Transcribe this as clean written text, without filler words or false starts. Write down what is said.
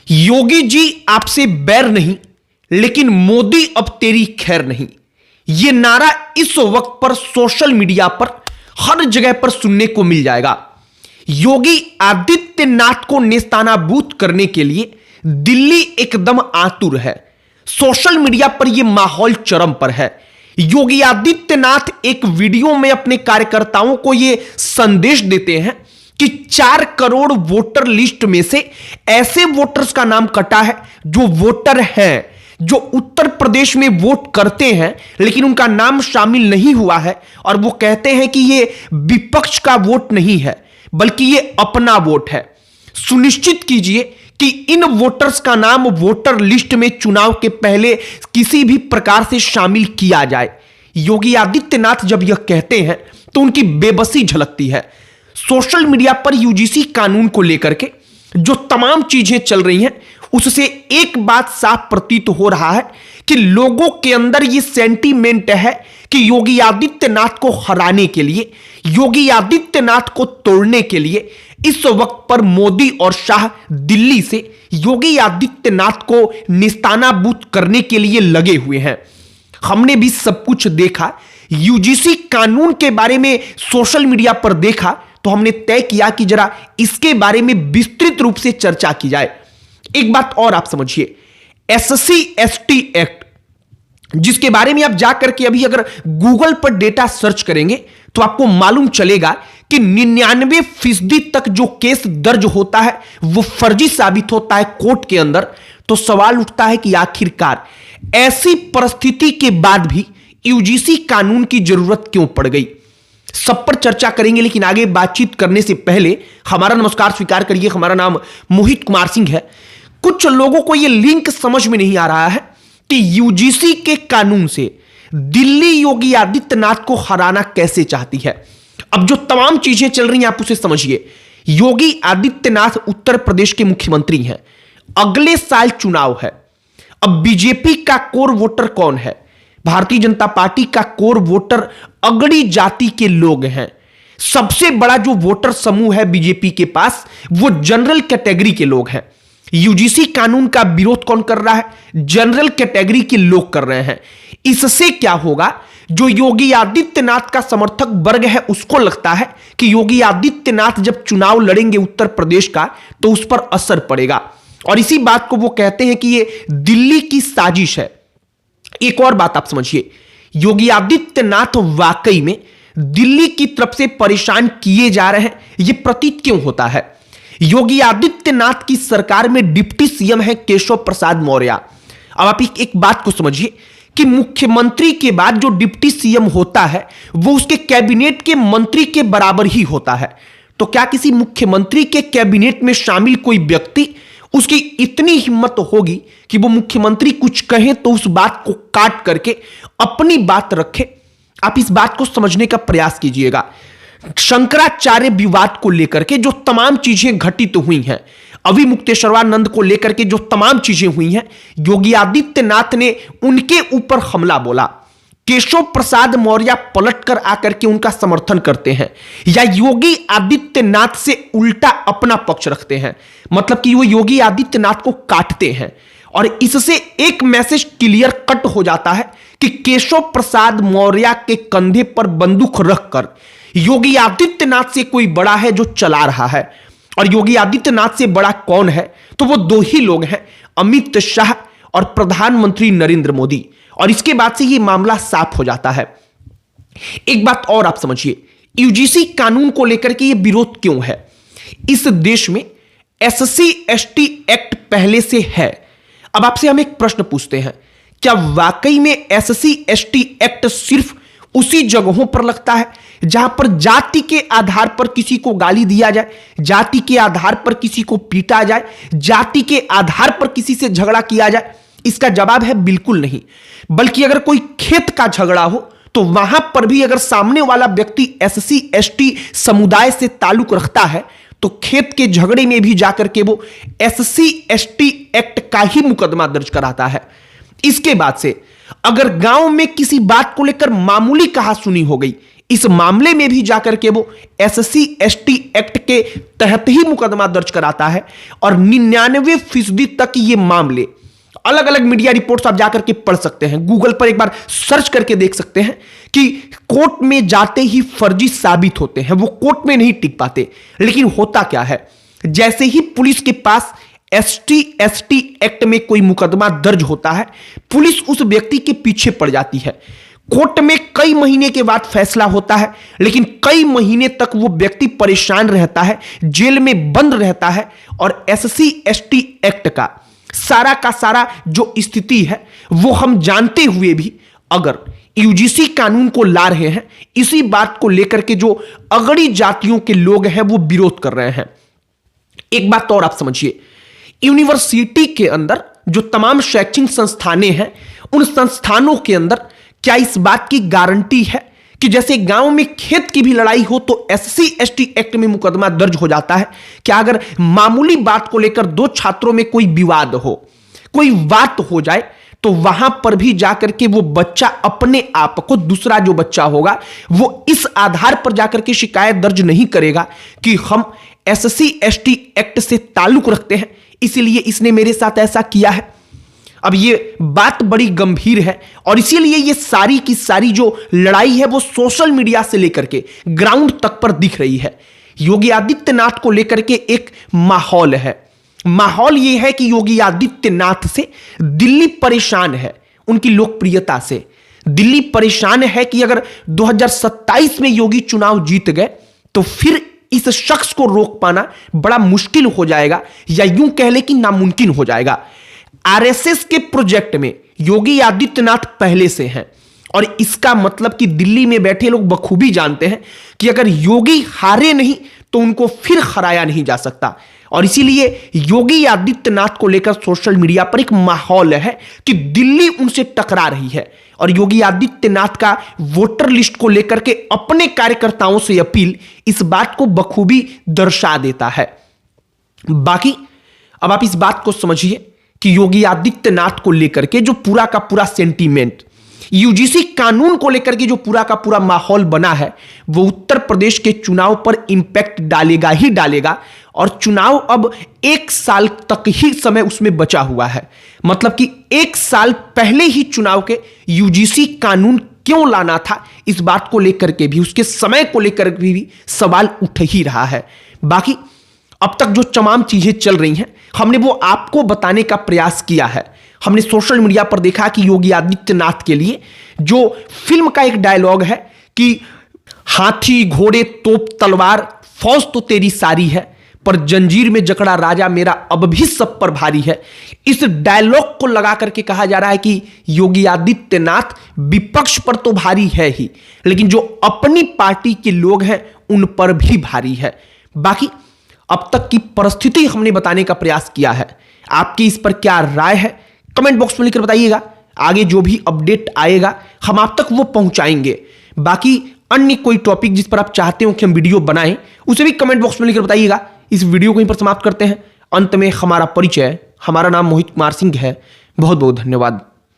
योगी जी आपसे बैर नहीं, लेकिन मोदी अब तेरी खैर नहीं। यह नारा इस वक्त पर सोशल मीडिया पर हर जगह पर सुनने को मिल जाएगा। योगी आदित्यनाथ को नेस्तानाबूद करने के लिए दिल्ली एकदम आतुर है। सोशल मीडिया पर यह माहौल चरम पर है। योगी आदित्यनाथ एक वीडियो में अपने कार्यकर्ताओं को यह संदेश देते हैं कि 4 करोड़ वोटर लिस्ट में से ऐसे वोटर्स का नाम कटा है जो वोटर हैं, जो उत्तर प्रदेश में वोट करते हैं लेकिन उनका नाम शामिल नहीं हुआ है, और वो कहते हैं कि ये विपक्ष का वोट नहीं है बल्कि ये अपना वोट है। सुनिश्चित कीजिए कि इन वोटर्स का नाम वोटर लिस्ट में चुनाव के पहले किसी भी प्रकार से शामिल किया जाए। योगी आदित्यनाथ जब यह कहते हैं तो उनकी बेबसी झलकती है। सोशल मीडिया पर यूजीसी कानून को लेकर के जो तमाम चीजें चल रही हैं उससे एक बात साफ प्रतीत हो रहा है कि लोगों के अंदर यह सेंटीमेंट है कि योगी आदित्यनाथ को हराने के लिए, योगी आदित्यनाथ को तोड़ने के लिए इस वक्त पर मोदी और शाह दिल्ली से योगी आदित्यनाथ को निस्तानाबूद करने के लिए लगे हुए हैं। हमने भी सब कुछ देखा, यूजीसी कानून के बारे में सोशल मीडिया पर देखा तो हमने तय किया कि जरा इसके बारे में विस्तृत रूप से चर्चा की जाए। एक बात और आप समझिए, एससी एसटी एक्ट जिसके बारे में आप जाकर के अभी अगर गूगल पर डेटा सर्च करेंगे तो आपको मालूम चलेगा कि 99% तक जो केस दर्ज होता है वो फर्जी साबित होता है कोर्ट के अंदर। तो सवाल उठता है कि आखिरकार ऐसी परिस्थिति के बाद भी यूजीसी कानून की जरूरत क्यों पड़ गई। सब पर चर्चा करेंगे, लेकिन आगे बातचीत करने से पहले हमारा नमस्कार स्वीकार करिए। हमारा नाम मोहित कुमार सिंह है। कुछ लोगों को यह लिंक समझ में नहीं आ रहा है कि यूजीसी के कानून से दिल्ली योगी आदित्यनाथ को हराना कैसे चाहती है। अब जो तमाम चीजें चल रही हैं आप उसे समझिए। योगी आदित्यनाथ उत्तर प्रदेश के मुख्यमंत्री हैं, अगले साल चुनाव है। अब बीजेपी का कोर वोटर कौन है? भारतीय जनता पार्टी का कोर वोटर अगड़ी जाति के लोग हैं। सबसे बड़ा जो वोटर समूह है बीजेपी के पास वो जनरल कैटेगरी के लोग हैं। यूजीसी कानून का विरोध कौन कर रहा है? जनरल कैटेगरी के लोग कर रहे हैं। इससे क्या होगा? जो योगी आदित्यनाथ का समर्थक वर्ग है उसको लगता है कि योगी आदित्यनाथ जब चुनाव लड़ेंगे उत्तर प्रदेश का तो उस पर असर पड़ेगा, और इसी बात को वो कहते हैं कि ये दिल्ली की साजिश है। एक और बात आप समझिए, योगी आदित्यनाथ वाकई में दिल्ली की तरफ से परेशान किए जा रहे हैं, यह प्रतीत क्यों होता है? योगी आदित्यनाथ की सरकार में डिप्टी सीएम है केशव प्रसाद मौर्य। अब आप एक बात को समझिए कि मुख्यमंत्री के बाद जो डिप्टी सीएम होता है वो उसके कैबिनेट के मंत्री के बराबर ही होता है। तो क्या किसी मुख्यमंत्री के कैबिनेट में शामिल कोई व्यक्ति, उसकी इतनी हिम्मत होगी कि वो मुख्यमंत्री कुछ कहे तो उस बात को काट करके अपनी बात रखे? आप इस बात को समझने का प्रयास कीजिएगा। शंकराचार्य विवाद को लेकर के जो तमाम चीजें घटित हुई हैं, अभी मुक्तेश्वरानंद को लेकर के जो तमाम चीजें हुई हैं, योगी आदित्यनाथ ने उनके ऊपर हमला बोला। केशव प्रसाद मौर्य पलटकर आकर के उनका समर्थन करते हैं या योगी आदित्यनाथ से उल्टा अपना पक्ष रखते हैं, मतलब कि वो योगी आदित्यनाथ को काटते हैं। और इससे एक मैसेज क्लियर कट हो जाता है कि केशव प्रसाद मौर्य के कंधे पर बंदूक रखकर योगी आदित्यनाथ से कोई बड़ा है जो चला रहा है। और योगी आदित्यनाथ से बड़ा कौन है? तो वो 2 ही लोग हैं, अमित शाह और प्रधानमंत्री नरेंद्र मोदी। और इसके बाद से ये मामला साफ हो जाता है। एक बात और आप समझिए, यूजीसी कानून को लेकर के ये विरोध क्यों है? इस देश में एससी एसटी एक्ट पहले से है। अब आपसे हम एक प्रश्न पूछते हैं, क्या वाकई में एससी एसटी एक्ट सिर्फ उसी जगहों पर लगता है जहां पर जाति के आधार पर किसी को गाली दिया जाए, जाति के आधार पर किसी को पीटा जाए, जाति के आधार पर किसी से झगड़ा किया जाए? इसका जवाब है बिल्कुल नहीं। बल्कि अगर कोई खेत का झगड़ा हो तो वहां पर भी अगर सामने वाला व्यक्ति एससी एसटी समुदाय से ताल्लुक रखता है तो खेत के झगड़े में भी जाकर के वो एससी एसटी एक्ट का ही मुकदमा दर्ज कराता है। इसके बाद से अगर गांव में किसी बात को लेकर मामूली कहासुनी हो गई, इस मामले में भी जाकर के वो SC ST एक्ट के तहत ही मुकदमा दर्ज कराता है और 99% तक ये मामले, अलग अलग मीडिया रिपोर्ट्स आप जाकर के पढ़ सकते हैं, गूगल पर एक बार सर्च करके देख सकते हैं कि कोर्ट में जाते ही फर्जी साबित होते हैं, वो कोर्ट में नहीं टिक पाते। लेकिन होता क्या है, जैसे ही पुलिस के पास ST ST एक्ट में कोई मुकदमा दर्ज होता है, पुलिस उस व्यक्ति के पीछे पड़ जाती है। कोर्ट में कई महीने के बाद फैसला होता है, लेकिन कई महीने तक वो व्यक्ति परेशान रहता है, जेल में बंद रहता है और SC ST एक्ट का सारा जो स्थिति है वो हम जानते हुए भी अगर UGC कानून को ला रहे हैं, इसी बात को लेकर के जो अगड़ी जातियों के लोग हैं वो विरोध कर रहे हैं। एक बात और आप समझिए, यूनिवर्सिटी के अंदर जो तमाम शैक्षणिक संस्थानें हैं, उन संस्थानों के अंदर क्या इस बात की गारंटी है कि जैसे गांव में खेत की भी लड़ाई हो तो SC ST एक्ट में मुकदमा दर्ज हो जाता है? क्या अगर मामूली बात को लेकर दो छात्रों में कोई विवाद हो, कोई बात हो जाए, तो वहां पर भी जाकर के वो बच्चा अपने आप को, दूसरा जो बच्चा होगा वो इस आधार पर जाकर के शिकायत दर्ज नहीं करेगा कि हम SC ST एक्ट से ताल्लुक रखते हैं, इसीलिए इसने मेरे साथ ऐसा किया है। अब ये बात बड़ी गंभीर है और इसीलिए ये सारी की सारी जो लड़ाई है वो सोशल मीडिया से लेकर के ग्राउंड तक पर दिख रही है। योगी आदित्यनाथ को लेकर के एक माहौल है। माहौल ये है कि योगी आदित्यनाथ से दिल्ली परेशान है, उनकी लोकप्रियता से। दिल्ली परेशान है कि अगर 2027 में योगी चुनाव जीत गए तो फिर इस शख्स को रोक पाना बड़ा मुश्किल हो जाएगा, या यूं कह ले कि नामुमकिन हो जाएगा। RSS के प्रोजेक्ट में योगी आदित्यनाथ पहले से हैं और इसका मतलब कि दिल्ली में बैठे लोग बखूबी जानते हैं कि अगर योगी हारे नहीं तो उनको फिर हराया नहीं जा सकता। और इसीलिए योगी आदित्यनाथ को लेकर सोशल मीडिया पर एक माहौल है कि दिल्ली उनसे टकरा रही है और योगी आदित्यनाथ का वोटर लिस्ट को लेकर के अपने कार्यकर्ताओं से अपील इस बात को बखूबी दर्शा देता है। बाकी अब आप इस बात को समझिए कि योगी आदित्यनाथ को लेकर के जो पूरा का पूरा सेंटीमेंट, UGC कानून को लेकर के जो पूरा का पूरा माहौल बना है, वो उत्तर प्रदेश के चुनाव पर इंपैक्ट डालेगा ही डालेगा। और चुनाव अब 1 साल तक ही समय उसमें बचा हुआ है, मतलब कि 1 साल पहले ही चुनाव के UGC कानून क्यों लाना था, इस बात को लेकर के भी, उसके समय को लेकर भी सवाल उठ ही रहा है। बाकी अब तक जो तमाम चीजें चल रही हैं, हमने वो आपको बताने का प्रयास किया है। हमने सोशल मीडिया पर देखा कि योगी आदित्यनाथ के लिए जो फिल्म का एक डायलॉग है कि हाथी घोड़े तोप तलवार फौज तो तेरी सारी है, पर जंजीर में जकड़ा राजा मेरा अब भी सब पर भारी है, इस डायलॉग को लगा करके कहा जा रहा है कि योगी आदित्यनाथ विपक्ष पर तो भारी है ही, लेकिन जो अपनी पार्टी के लोग हैं उन पर भी भारी है। बाकी अब तक की परिस्थिति हमने बताने का प्रयास किया है। आपकी इस पर क्या राय है, कमेंट बॉक्स में लिखकर बताइएगा। आगे जो भी अपडेट आएगा हम आप तक वो पहुंचाएंगे। बाकी अन्य कोई टॉपिक जिस पर आप चाहते हो कि हम वीडियो बनाएं, उसे भी कमेंट बॉक्स में लिखकर बताइएगा। इस वीडियो को यहीं पर समाप्त करते हैं। अंत में हमारा परिचय, हमारा नाम मोहित कुमार सिंह है। बहुत बहुत धन्यवाद।